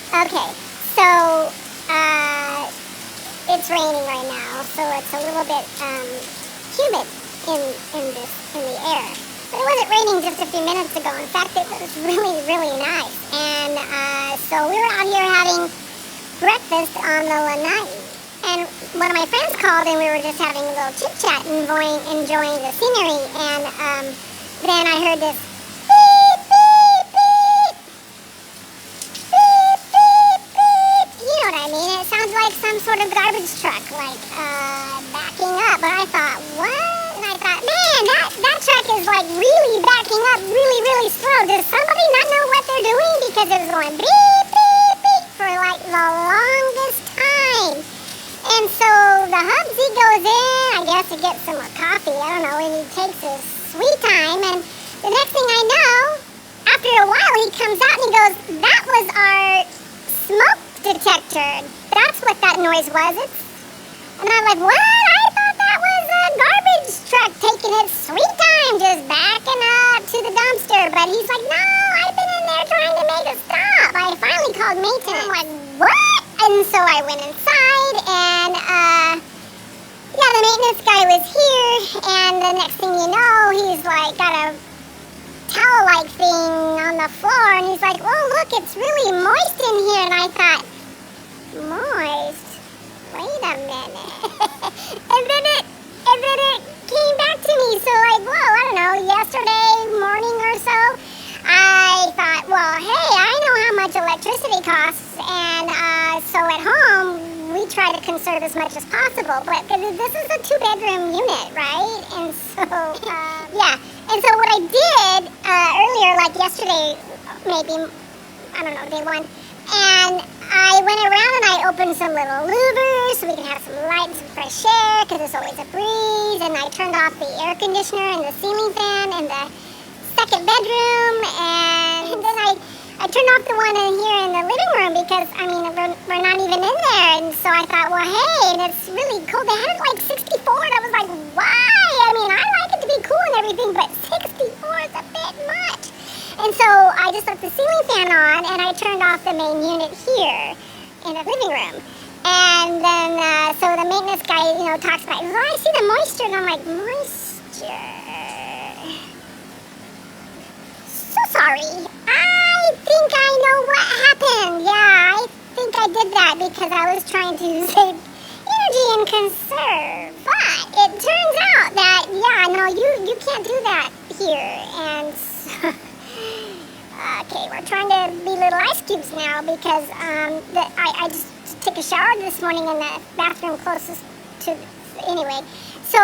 Okay, so it's raining right now, so it's a little bit humid in the air. But it wasn't raining just a few minutes ago. In fact, it was really, really nice. And so we were out here having breakfast on the lanai. And one of my friends called, and we were just having a little chit chat, enjoying the scenery. And then I heard this beep, beep, beep, beep, beep, beep. You know what I mean? It sounds like some sort of garbage truck, like backing up. But I thought, what? And I thought, man, that truck is like really backing up really, really slow. Does somebody not know what they're doing? Because it was going beep, beep, beep for like the longest time. And so the Hubsy goes in, I guess, to get some more coffee. I don't know, and he takes his sweet time. And the next thing I know, after a while, he comes out and he goes, that was our smoke detector. That's what that noise was. And I'm like, what? I thought that was a garbage truck taking its sweet time, just backing up to the dumpster. But he's like, no, I've been in there trying to make it stop. I finally called maintenance. I'm like, what? And so I went inside, and yeah, the maintenance guy was here. And the next thing you know, he's like got a towel-like thing on the floor, and he's like, oh, look, it's really moist in here. And I thought, moist? Wait a minute. and then it came back to me. So like, whoa, I don't know, yesterday morning or so, I thought, well, hey, I know how much electricity costs, and so at home we try to conserve as much as possible. But this is a 2-bedroom unit, right? And so yeah. And so what I did earlier, like yesterday, maybe, I don't know, day one, and I went around and I opened some little louvers so we can have some light and some fresh air, because there's always a breeze. And I turned off the air conditioner and the ceiling fan in the second bedroom. And then I turned off the one in here in the living room because, I mean, we're not even in there. And so I thought, well, hey, and it's really cold. They had it like 64, and I was like, why? I mean, I like it to be cool and everything, but 64 is a bit much. And so I just left the ceiling fan on, and I turned off the main unit here in the living room. And then, so the maintenance guy, talks about, well, I see the moisture, and I'm like, moisture? So sorry. I think I know what happened. Yeah, I think I did that because I was trying to save energy and conserve. But it turns out that, yeah, no, you can't do that here. And so... Okay, we're trying to be little ice cubes now because I just took a shower this morning in the bathroom closest to... Anyway, so